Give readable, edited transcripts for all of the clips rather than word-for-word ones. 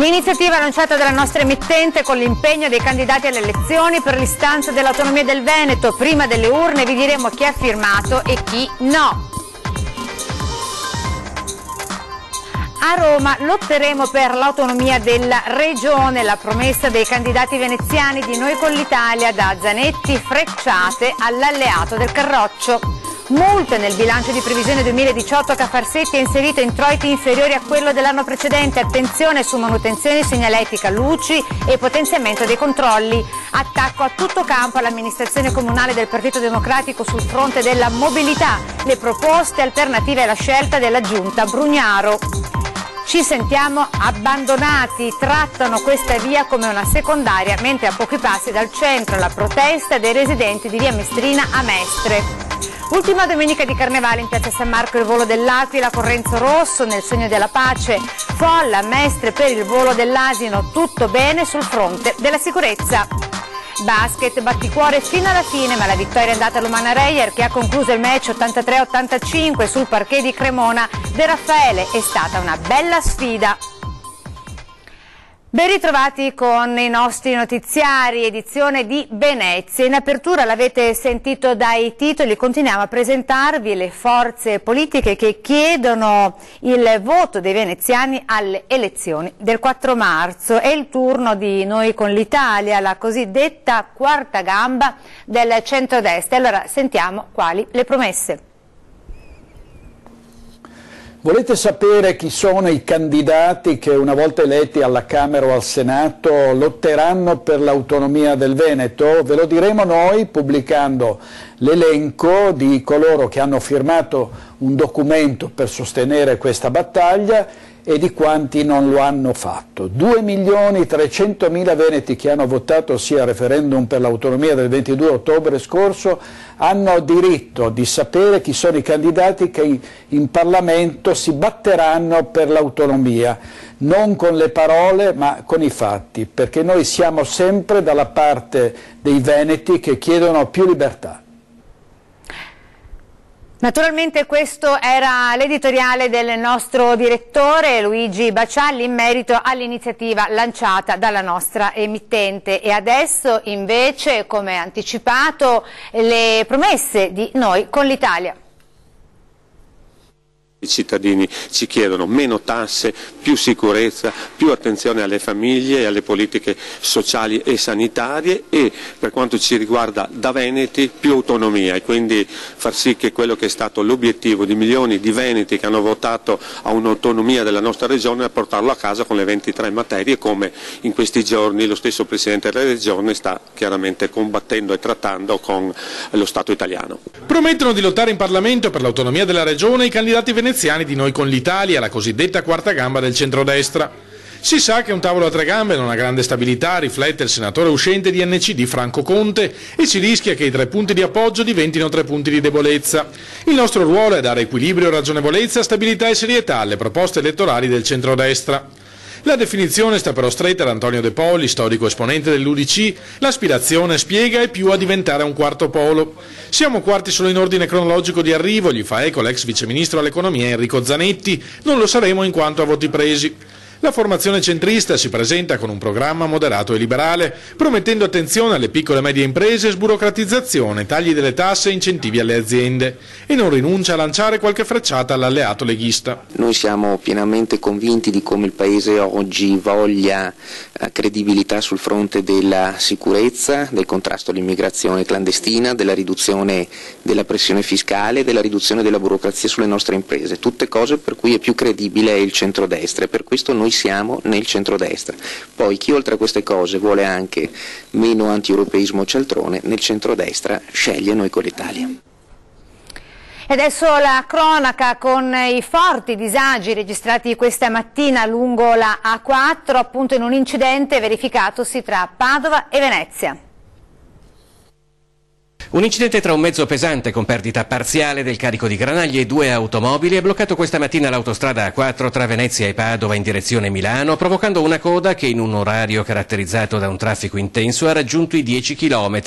Un'iniziativa lanciata dalla nostra emittente con l'impegno dei candidati alle elezioni per l'istanza dell'autonomia del Veneto. Prima delle urne vi diremo chi ha firmato e chi no. A Roma lotteremo per l'autonomia della regione, la promessa dei candidati veneziani di Noi con l'Italia, da Zanetti, frecciate all'alleato del Carroccio. Multe nel bilancio di previsione 2018 che Farsetti ha inserito introiti inferiori a quello dell'anno precedente. Attenzione su manutenzione, segnaletica, luci e potenziamento dei controlli. Attacco a tutto campo all'amministrazione comunale del Partito Democratico sul fronte della mobilità. Le proposte alternative alla scelta della giunta Brugnaro. Ci sentiamo abbandonati, trattano questa via come una secondaria, mentre a pochi passi dal centro la protesta dei residenti di via Mestrina a Mestre. Ultima domenica di Carnevale in piazza San Marco il volo dell'Aquila con Renzo Rosso nel segno della pace, folla a Mestre per il volo dell'asino, tutto bene sul fronte della sicurezza. Basket, batticuore fino alla fine, ma la vittoria è andata all'Umana Reyer che ha concluso il match 83-85 sul parquet di Cremona. De Raffaele, è stata una bella sfida. Ben ritrovati con i nostri notiziari, edizione di Venezia. In apertura l'avete sentito dai titoli, continuiamo a presentarvi le forze politiche che chiedono il voto dei veneziani alle elezioni del 4 marzo. È il turno di Noi con l'Italia, la cosiddetta quarta gamba del centrodestra. Allora sentiamo quali le promesse. Volete sapere chi sono i candidati che una volta eletti alla Camera o al Senato lotteranno per l'autonomia del Veneto? Ve lo diremo noi pubblicando l'elenco di coloro che hanno firmato un documento per sostenere questa battaglia e di quanti non lo hanno fatto. 2.300.000 veneti che hanno votato sia al referendum per l'autonomia del 22 ottobre scorso hanno diritto di sapere chi sono i candidati che in Parlamento si batteranno per l'autonomia, non con le parole ma con i fatti, perché noi siamo sempre dalla parte dei veneti che chiedono più libertà. Naturalmente questo era l'editoriale del nostro direttore Luigi Bacialli in merito all'iniziativa lanciata dalla nostra emittente. E adesso invece, come anticipato, le promesse di Noi con l'Italia. I cittadini ci chiedono meno tasse, più sicurezza, più attenzione alle famiglie e alle politiche sociali e sanitarie e, per quanto ci riguarda da veneti, più autonomia e quindi far sì che quello che è stato l'obiettivo di milioni di veneti che hanno votato a un'autonomia della nostra regione a portarlo a casa con le 23 materie, come in questi giorni lo stesso Presidente della Regione sta chiaramente combattendo e trattando con lo Stato italiano. Promettono di lottare in Parlamento per l'autonomia della regione i candidati veneziani di Noi con l'Italia, la cosiddetta quarta gamba del centrodestra. Si sa che un tavolo a tre gambe non ha grande stabilità, riflette il senatore uscente di NCD Franco Conte, e si rischia che i 3 punti di appoggio diventino 3 punti di debolezza. Il nostro ruolo è dare equilibrio, ragionevolezza, stabilità e serietà alle proposte elettorali del centrodestra. La definizione sta però stretta ad Antonio De Poli, storico esponente dell'UDC. L'aspirazione, spiega, è più a diventare un quarto polo. Siamo quarti solo in ordine cronologico di arrivo, gli fa eco l'ex viceministro all'economia Enrico Zanetti, non lo saremo in quanto a voti presi. La formazione centrista si presenta con un programma moderato e liberale, promettendo attenzione alle piccole e medie imprese, sburocratizzazione, tagli delle tasse e incentivi alle aziende, e non rinuncia a lanciare qualche frecciata all'alleato leghista. Noi siamo pienamente convinti di come il Paese oggi voglia credibilità sul fronte della sicurezza, del contrasto all'immigrazione clandestina, della riduzione della pressione fiscale, della riduzione della burocrazia sulle nostre imprese, tutte cose per cui è più credibile il centrodestra, e per questo noi siamo nel centrodestra. Poi chi oltre a queste cose vuole anche meno anti-europeismo cialtrone, nel centrodestra sceglie Noi con l'Italia. E adesso la cronaca con i forti disagi registrati questa mattina lungo la A4, appunto in un incidente verificatosi tra Padova e Venezia. Un incidente tra un mezzo pesante con perdita parziale del carico di granaglie e 2 automobili è bloccato questa mattina l'autostrada A4 tra Venezia e Padova in direzione Milano, provocando una coda che in un orario caratterizzato da un traffico intenso ha raggiunto i 10 km.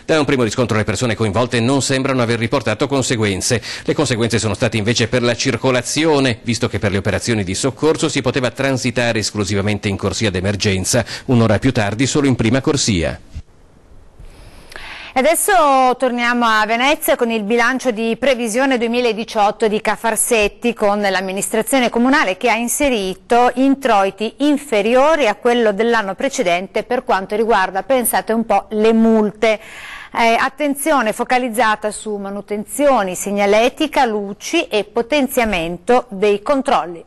Da un primo riscontro le persone coinvolte non sembrano aver riportato conseguenze. Le conseguenze sono state invece per la circolazione, visto che per le operazioni di soccorso si poteva transitare esclusivamente in corsia d'emergenza, un'ora più tardi solo in prima corsia. E adesso torniamo a Venezia con il bilancio di previsione 2018 di Cafarsetti, con l'amministrazione comunale che ha inserito introiti inferiori a quello dell'anno precedente per quanto riguarda, pensate un po', le multe. Attenzione focalizzata su manutenzioni, segnaletica, luci e potenziamento dei controlli.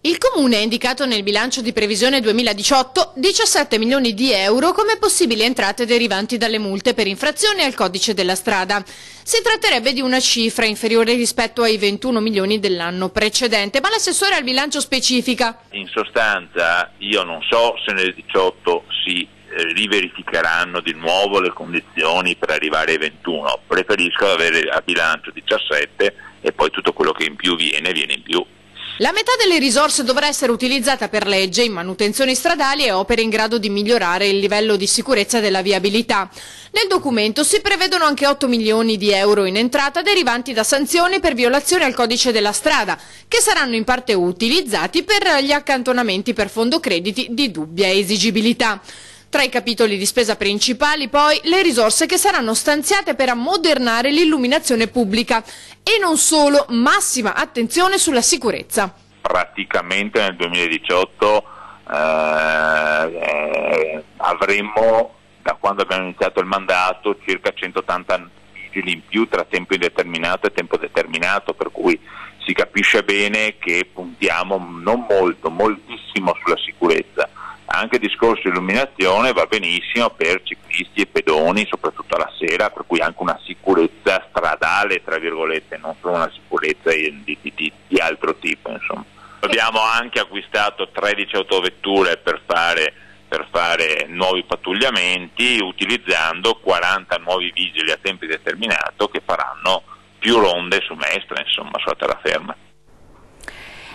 Il Comune ha indicato nel bilancio di previsione 2018 17 milioni di euro come possibili entrate derivanti dalle multe per infrazioni al codice della strada. Si tratterebbe di una cifra inferiore rispetto ai 21 milioni dell'anno precedente, ma l'assessore al bilancio specifica. In sostanza io non so se nel 18 si riverificheranno di nuovo le condizioni per arrivare ai 21, preferisco avere a bilancio 17 e poi tutto quello che in più viene in più. La metà delle risorse dovrà essere utilizzata per legge in manutenzioni stradali e opere in grado di migliorare il livello di sicurezza della viabilità. Nel documento si prevedono anche 8 milioni di euro in entrata derivanti da sanzioni per violazione al codice della strada, che saranno in parte utilizzati per gli accantonamenti per fondo crediti di dubbia esigibilità. Tra i capitoli di spesa principali poi le risorse che saranno stanziate per ammodernare l'illuminazione pubblica e non solo, massima attenzione sulla sicurezza. Praticamente nel 2018 avremo, da quando abbiamo iniziato il mandato, circa 180 vigili in più tra tempo indeterminato e tempo determinato, per cui si capisce bene che puntiamo non molto, moltissimo sulla sicurezza. Anche il discorso di illuminazione va benissimo per ciclisti e pedoni, soprattutto alla sera, per cui anche una sicurezza stradale, tra virgolette, non solo una sicurezza di altro tipo, insomma. Abbiamo anche acquistato 13 autovetture per fare nuovi pattugliamenti, utilizzando 40 nuovi vigili a tempo determinato che faranno più ronde su Mestre, insomma, sulla terraferma.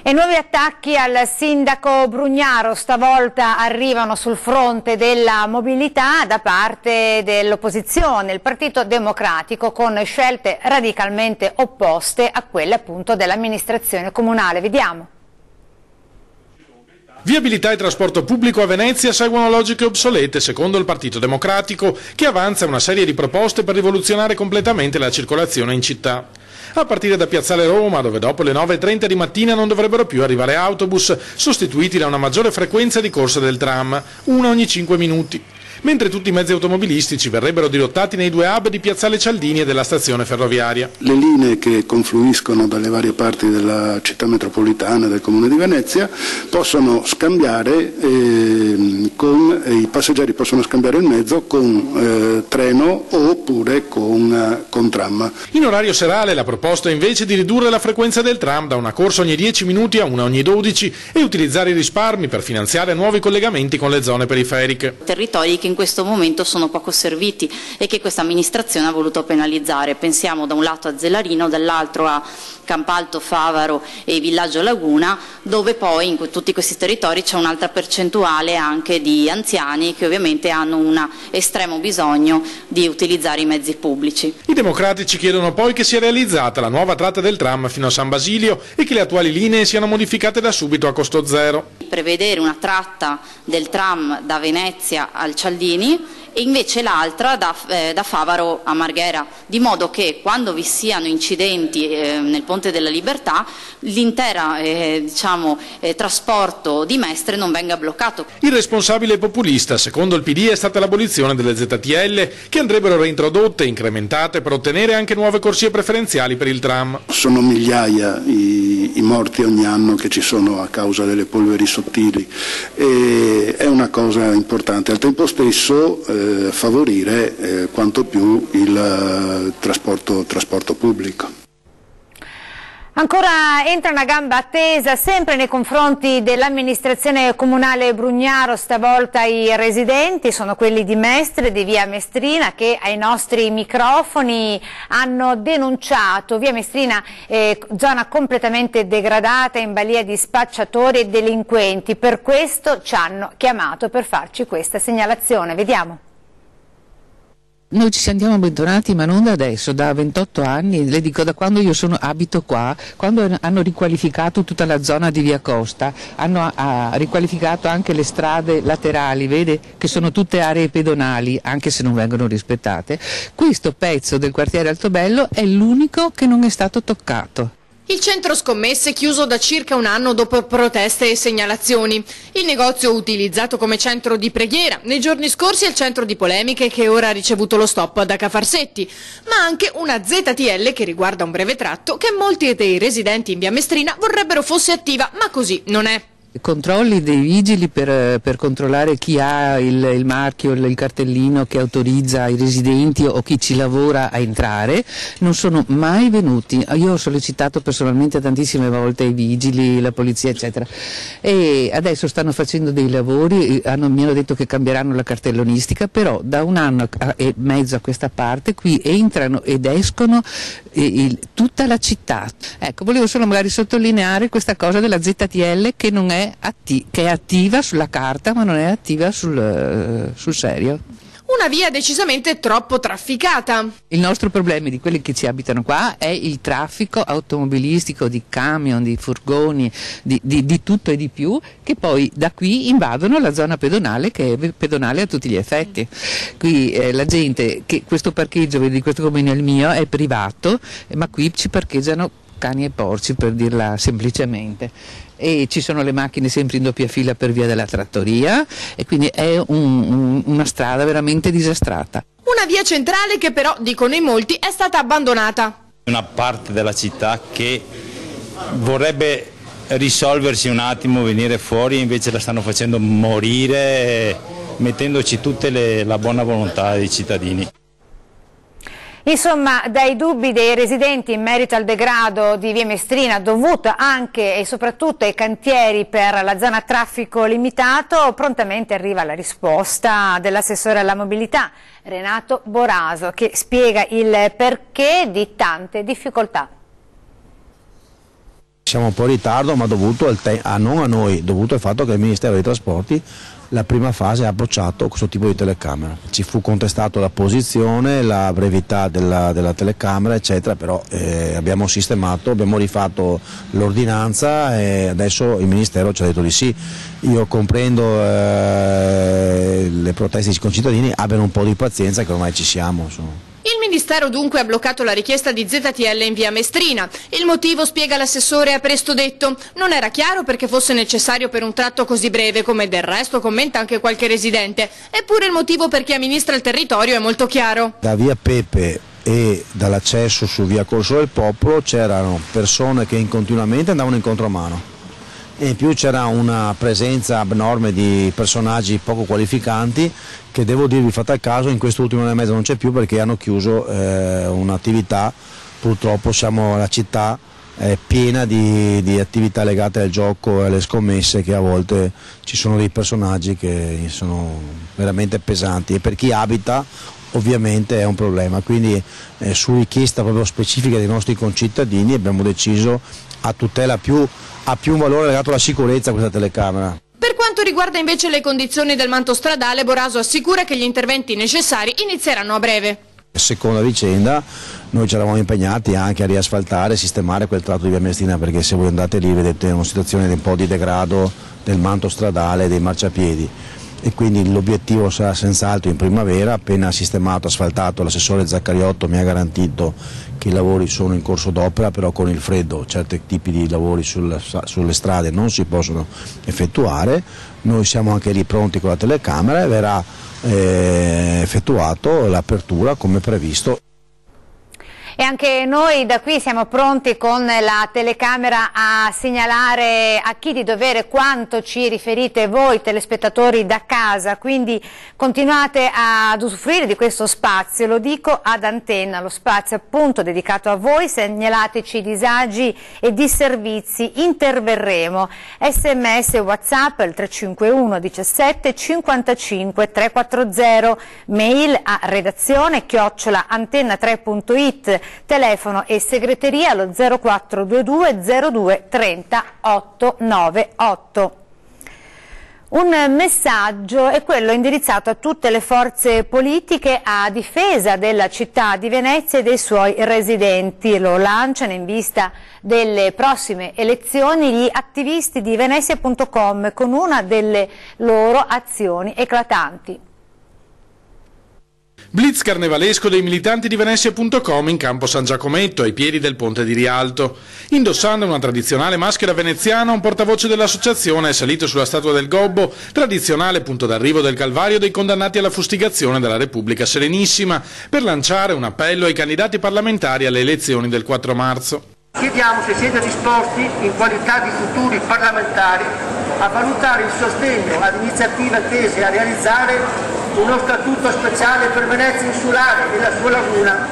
E nuovi attacchi al sindaco Brugnaro, stavolta arrivano sul fronte della mobilità da parte dell'opposizione, il Partito Democratico, con scelte radicalmente opposte a quelle appunto dell'amministrazione comunale. Vediamo. Viabilità e trasporto pubblico a Venezia seguono logiche obsolete, secondo il Partito Democratico, che avanza una serie di proposte per rivoluzionare completamente la circolazione in città. A partire da Piazzale Roma, dove dopo le 9:30 di mattina non dovrebbero più arrivare autobus, sostituiti da una maggiore frequenza di corsa del tram, una ogni 5 minuti. Mentre tutti i mezzi automobilistici verrebbero dirottati nei 2 hub di Piazzale Cialdini e della stazione ferroviaria. Le linee che confluiscono dalle varie parti della città metropolitana e del Comune di Venezia possono scambiare, i passeggeri possono scambiare il mezzo con treno oppure con tram. In orario serale la proposta è invece di ridurre la frequenza del tram da una corsa ogni 10 minuti a una ogni 12 e utilizzare i risparmi per finanziare nuovi collegamenti con le zone periferiche. Territori che in questo momento sono poco serviti e che questa amministrazione ha voluto penalizzare. Pensiamo da un lato a Zelarino, dall'altro a Campalto, Favaro e Villaggio Laguna, dove poi in tutti questi territori c'è un'altra percentuale anche di anziani che ovviamente hanno un estremo bisogno di utilizzare i mezzi pubblici. I democratici chiedono poi che sia realizzata la nuova tratta del tram fino a San Basilio e che le attuali linee siano modificate da subito a costo zero. Prevedere una tratta del tram da Venezia al Cialdini e invece l'altra da Favaro a Marghera, di modo che quando vi siano incidenti nel Ponte della Libertà l'intero trasporto di Mestre non venga bloccato. Il responsabile populista, secondo il PD, è stata l'abolizione delle ZTL, che andrebbero reintrodotte e incrementate per ottenere anche nuove corsie preferenziali per il tram. Sono migliaia i morti ogni anno che ci sono a causa delle polveri sottili e è una cosa importante. Al tempo stesso favorire quanto più il trasporto pubblico. Ancora entra una gamba tesa sempre nei confronti dell'amministrazione comunale Brugnaro, stavolta i residenti, sono quelli di Mestre, di via Mestrina, che ai nostri microfoni hanno denunciato via Mestrina, zona completamente degradata, in balia di spacciatori e delinquenti. Per questo ci hanno chiamato per farci questa segnalazione. Vediamo. Noi ci sentiamo abbandonati, ma non da adesso, da 28 anni, le dico da quando io abito qua, quando hanno riqualificato tutta la zona di via Costa, hanno riqualificato anche le strade laterali, vede che sono tutte aree pedonali, anche se non vengono rispettate. Questo pezzo del quartiere Altobello è l'unico che non è stato toccato. Il centro scommesse chiuso da circa un anno dopo proteste e segnalazioni. Il negozio utilizzato come centro di preghiera, nei giorni scorsi è il centro di polemiche che ora ha ricevuto lo stop da Cafarsetti, ma anche una ZTL che riguarda un breve tratto che molti dei residenti in via Mestrina vorrebbero fosse attiva, ma così non è. Controlli dei vigili per controllare chi ha il marchio, il cartellino che autorizza i residenti o chi ci lavora a entrare, non sono mai venuti. Io ho sollecitato personalmente tantissime volte i vigili, la polizia eccetera, e adesso stanno facendo dei lavori, mi hanno detto che cambieranno la cartellonistica, però da un anno e mezzo a questa parte qui entrano ed escono tutta la città. Ecco, volevo solo magari sottolineare questa cosa della ZTL che non è che è attiva sulla carta ma non è attiva sul serio. Una via decisamente troppo trafficata. Il nostro problema di quelli che ci abitano qua è il traffico automobilistico di camion, di furgoni, di tutto e di più, che poi da qui invadono la zona pedonale, che è pedonale a tutti gli effetti. Qui la gente, che questo parcheggio, vedi, questo come nel mio, è privato, ma qui ci parcheggiano cani e porci, per dirla semplicemente, e ci sono le macchine sempre in doppia fila per via della trattoria, e quindi è una strada veramente disastrata. Una via centrale che però, dicono in molti, è stata abbandonata. Una parte della città che vorrebbe risolversi un attimo, venire fuori, invece la stanno facendo morire, mettendoci tutte la buona volontà dei cittadini. Insomma, dai dubbi dei residenti in merito al degrado di via Mestrina, dovuto anche e soprattutto ai cantieri per la zona traffico limitato, prontamente arriva la risposta dell'assessore alla mobilità Renato Boraso, che spiega il perché di tante difficoltà. Siamo un po' in ritardo, ma dovuto non a noi, dovuto al fatto che il Ministero dei Trasporti la prima fase ha bocciato questo tipo di telecamera. Ci fu contestato la posizione, la brevità della telecamera eccetera, però abbiamo sistemato, abbiamo rifatto l'ordinanza e adesso il Ministero ci ha detto di sì. Io comprendo le proteste dei concittadini, abbiano un po' di pazienza che ormai ci siamo, insomma. Il Ministero dunque ha bloccato la richiesta di ZTL in via Mestrina. Il motivo, spiega l'assessore, ha presto detto, non era chiaro perché fosse necessario per un tratto così breve, come del resto commenta anche qualche residente. Eppure il motivo per chi amministra il territorio è molto chiaro. Da via Pepe e dall'accesso su via Corso del Popolo c'erano persone che continuamente andavano in contromano. E in più c'era una presenza abnorme di personaggi poco qualificanti che, devo dirvi, fatta caso, in quest'ultimo anno e mezzo non c'è più perché hanno chiuso un'attività. Purtroppo la città è piena di attività legate al gioco e alle scommesse, che a volte ci sono dei personaggi che sono veramente pesanti e per chi abita ovviamente è un problema. Quindi su richiesta proprio specifica dei nostri concittadini abbiamo deciso, a tutela ha più un valore legato alla sicurezza questa telecamera. Per quanto riguarda invece le condizioni del manto stradale, Boraso assicura che gli interventi necessari inizieranno a breve. Seconda vicenda, noi ci eravamo impegnati anche a riasfaltare e sistemare quel tratto di via Mestrina, perché se voi andate lì vedete una situazione di un po' di degrado del manto stradale e dei marciapiedi, e quindi l'obiettivo sarà senz'altro in primavera, appena sistemato, asfaltato. L'assessore Zaccariotto mi ha garantito che i lavori sono in corso d'opera, però con il freddo certi tipi di lavori sulle strade non si possono effettuare. Noi siamo anche lì pronti con la telecamera e verrà effettuato l'apertura come previsto. E anche noi da qui siamo pronti con la telecamera a segnalare a chi di dovere quanto ci riferite voi telespettatori da casa, quindi continuate ad usufruire di questo spazio, lo dico ad Antenna, lo spazio appunto dedicato a voi, segnalateci disagi e disservizi, interverremo. SMS e WhatsApp al 351 17 55 340, mail a redazione @antenna3.it, telefono e segreteria allo 0422 02 30 898. Un messaggio è quello indirizzato a tutte le forze politiche a difesa della città di Venezia e dei suoi residenti. Lo lanciano in vista delle prossime elezioni gli attivisti di Venezia.com con una delle loro azioni eclatanti. Blitz carnevalesco dei militanti di Venezia.com in campo San Giacometto, ai piedi del ponte di Rialto. Indossando una tradizionale maschera veneziana, un portavoce dell'associazione è salito sulla statua del Gobbo, tradizionale punto d'arrivo del Calvario dei condannati alla fustigazione della Repubblica Serenissima, per lanciare un appello ai candidati parlamentari alle elezioni del 4 marzo. Chiediamo se siete disposti, in qualità di futuri parlamentari, a valutare il sostegno ad iniziative tese a realizzare uno statuto speciale per Venezia insulare e la sua laguna,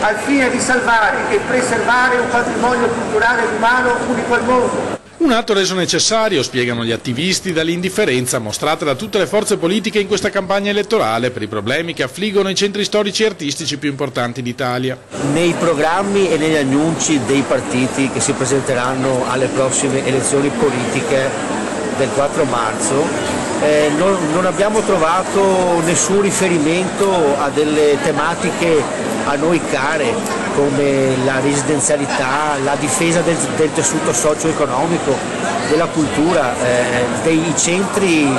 al fine di salvare e preservare un patrimonio culturale ed umano unico al mondo. Un atto reso necessario, spiegano gli attivisti, dall'indifferenza mostrata da tutte le forze politiche in questa campagna elettorale per i problemi che affliggono i centri storici e artistici più importanti d'Italia. Nei programmi e negli annunci dei partiti che si presenteranno alle prossime elezioni politiche del 4 marzo non abbiamo trovato nessun riferimento a delle tematiche a noi care come la residenzialità, la difesa del tessuto socio-economico, della cultura, dei centri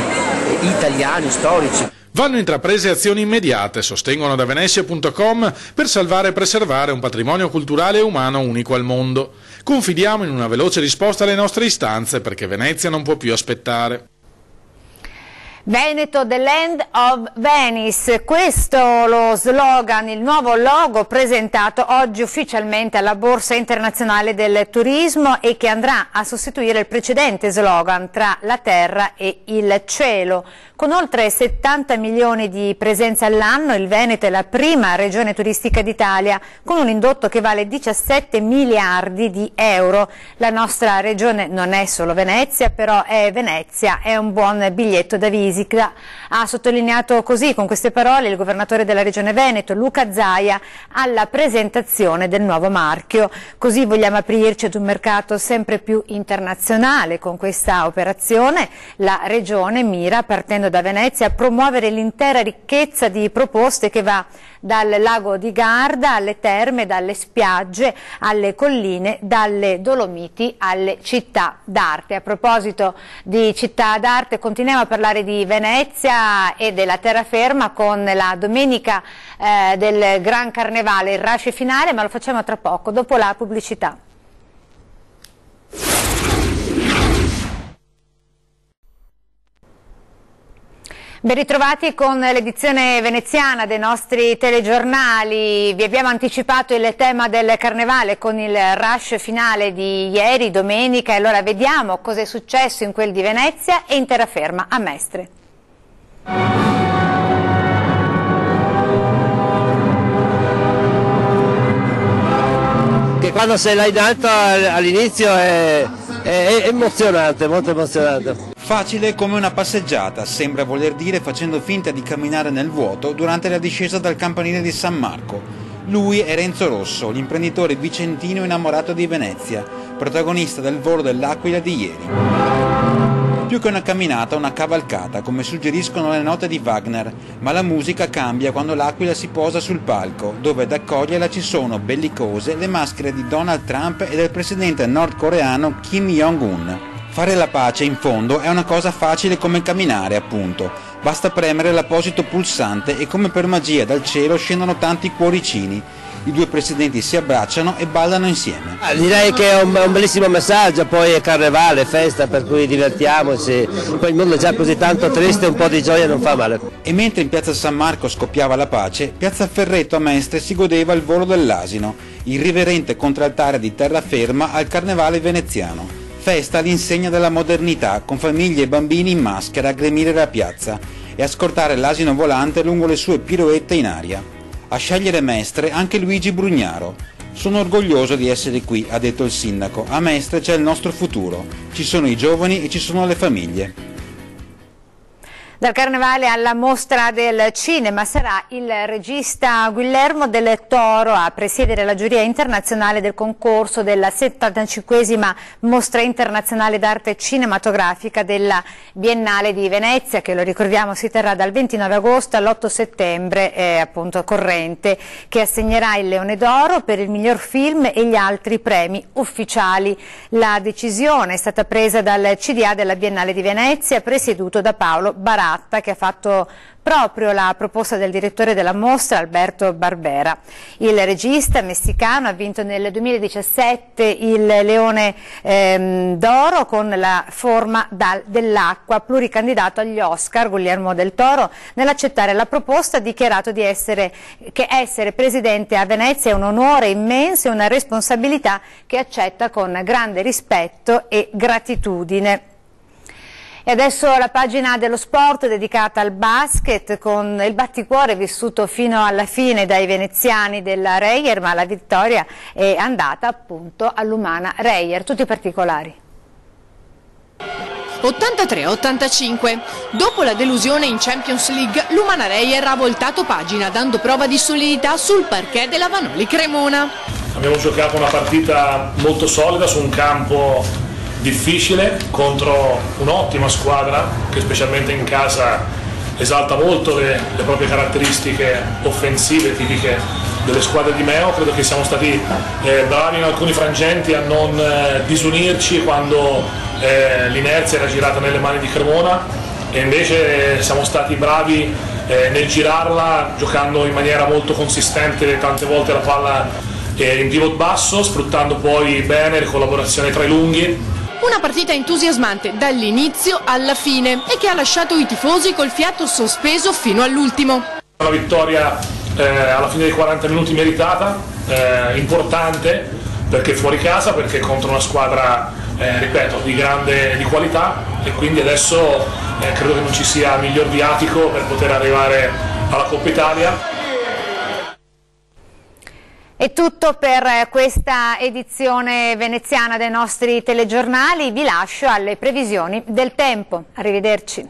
italiani storici. Vanno intraprese azioni immediate, sostengono da Venezia.com, per salvare e preservare un patrimonio culturale e umano unico al mondo. Confidiamo in una veloce risposta alle nostre istanze perché Venezia non può più aspettare. Veneto, the land of Venice, questo lo slogan, il nuovo logo presentato oggi ufficialmente alla Borsa Internazionale del Turismo e che andrà a sostituire il precedente slogan tra la terra e il cielo. Con oltre 70 milioni di presenze all'anno, il Veneto è la prima regione turistica d'Italia, con un indotto che vale 17 miliardi di euro. La nostra regione non è solo Venezia, però è Venezia, è un buon biglietto da visita. Ha sottolineato così, con queste parole, il governatore della regione Veneto, Luca Zaia, alla presentazione del nuovo marchio. Così vogliamo aprirci ad un mercato sempre più internazionale. Con questa operazione la regione mira, partendo da Venezia, a promuovere l'intera ricchezza di proposte che va dal lago di Garda alle terme, dalle spiagge alle colline, dalle Dolomiti alle città d'arte. A proposito di città d'arte, continuiamo a parlare di Venezia e della terraferma con la domenica del Gran Carnevale, il rush finale, ma lo facciamo tra poco, dopo la pubblicità. Ben ritrovati con l'edizione veneziana dei nostri telegiornali. Vi abbiamo anticipato il tema del carnevale con il rush finale di ieri, domenica, e allora vediamo cosa è successo in quel di Venezia e in terraferma a Mestre. Che quando sei là in alto all'inizio è emozionante, molto emozionante. Facile come una passeggiata, sembra voler dire facendo finta di camminare nel vuoto durante la discesa dal campanile di San Marco. Lui è Renzo Rosso, l'imprenditore vicentino innamorato di Venezia, protagonista del volo dell'Aquila di ieri. Più che una camminata, una cavalcata, come suggeriscono le note di Wagner, ma la musica cambia quando l'Aquila si posa sul palco, dove ad accoglierla ci sono bellicose le maschere di Donald Trump e del presidente nordcoreano Kim Jong-un. Fare la pace, in fondo, è una cosa facile come camminare, appunto. Basta premere l'apposito pulsante e come per magia dal cielo scendono tanti cuoricini. I due presidenti si abbracciano e ballano insieme. Direi che è un bellissimo messaggio, poi è carnevale, festa, per cui divertiamoci. Poi il mondo è già così tanto triste, un po' di gioia non fa male. E mentre in piazza San Marco scoppiava la pace, piazza Ferretto a Mestre si godeva il volo dell'asino, irriverente contraltare di terraferma al carnevale veneziano. Festa all'insegna della modernità, con famiglie e bambini in maschera a gremire la piazza e a scortare l'asino volante lungo le sue piroette in aria. A scegliere Mestre anche Luigi Brugnaro. Sono orgoglioso di essere qui, ha detto il sindaco. A Mestre c'è il nostro futuro. Ci sono i giovani e ci sono le famiglie. Dal Carnevale alla Mostra del Cinema sarà il regista Guillermo del Toro a presiedere la giuria internazionale del concorso della 75esima Mostra internazionale d'arte cinematografica della Biennale di Venezia, che lo ricordiamo si terrà dal 29 agosto all'8 settembre appunto corrente, che assegnerà il Leone d'Oro per il miglior film e gli altri premi ufficiali. La decisione è stata presa dal CDA della Biennale di Venezia, presieduto da Paolo Baratta, che ha fatto proprio la proposta del direttore della mostra, Alberto Barbera. Il regista messicano ha vinto nel 2017 il Leone d'Oro con La forma dell'acqua, pluricandidato agli Oscar. Guillermo del Toro, nell'accettare la proposta, ha dichiarato che essere presidente a Venezia è un onore immenso e una responsabilità che accetta con grande rispetto e gratitudine. E adesso la pagina dello sport dedicata al basket, con il batticuore vissuto fino alla fine dai veneziani della Reyer, ma la vittoria è andata appunto all'Umana Reyer. Tutti i particolari. 83-85. Dopo la delusione in Champions League, l'Umana Reyer ha voltato pagina, dando prova di solidità sul parquet della Vanoli Cremona. Abbiamo giocato una partita molto solida su un campo difficile contro un'ottima squadra che specialmente in casa esalta molto le proprie caratteristiche offensive tipiche delle squadre di Meo. Credo che siamo stati bravi in alcuni frangenti a non disunirci quando l'inerzia era girata nelle mani di Cremona, e invece siamo stati bravi nel girarla giocando in maniera molto consistente tante volte la palla in pivot basso, sfruttando poi bene le collaborazioni tra i lunghi. Una partita entusiasmante dall'inizio alla fine e che ha lasciato i tifosi col fiato sospeso fino all'ultimo. Una vittoria alla fine dei 40 minuti meritata, importante perché fuori casa, perché contro una squadra, ripeto, di qualità, e quindi adesso credo che non ci sia miglior viatico per poter arrivare alla Coppa Italia. È tutto per questa edizione veneziana dei nostri telegiornali. Vi lascio alle previsioni del tempo. Arrivederci.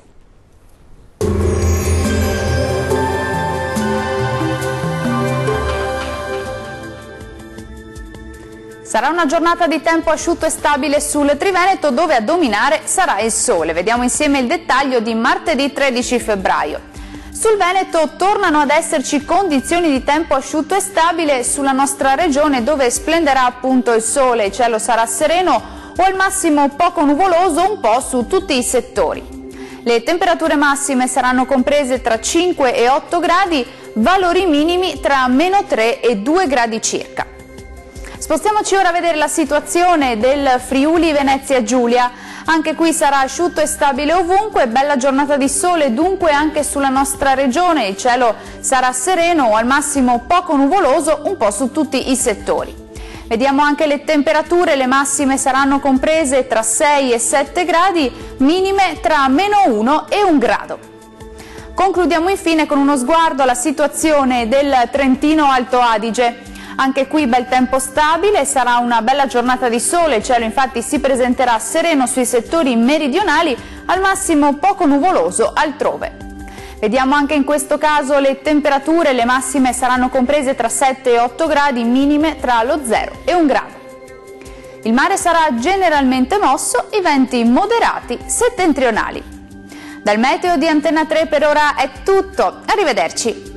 Sarà una giornata di tempo asciutto e stabile sul Triveneto, dove a dominare sarà il sole. Vediamo insieme il dettaglio di martedì 13 febbraio. Sul Veneto tornano ad esserci condizioni di tempo asciutto e stabile sulla nostra regione, dove splenderà appunto il sole, il cielo sarà sereno o al massimo poco nuvoloso un po' su tutti i settori. Le temperature massime saranno comprese tra 5 e 8 gradi, valori minimi tra -3 e 2 gradi circa. Spostiamoci ora a vedere la situazione del Friuli Venezia Giulia. Anche qui sarà asciutto e stabile ovunque, bella giornata di sole dunque anche sulla nostra regione, il cielo sarà sereno o al massimo poco nuvoloso un po' su tutti i settori. Vediamo anche le temperature, le massime saranno comprese tra 6 e 7 gradi, minime tra -1 e 1 grado. Concludiamo infine con uno sguardo alla situazione del Trentino Alto Adige. Anche qui bel tempo stabile, sarà una bella giornata di sole, il cielo infatti si presenterà sereno sui settori meridionali, al massimo poco nuvoloso altrove. Vediamo anche in questo caso le temperature, le massime saranno comprese tra 7 e 8 gradi, minime tra lo 0 e 1 grado. Il mare sarà generalmente mosso, i venti moderati settentrionali. Dal meteo di Antenna 3 per ora è tutto, arrivederci.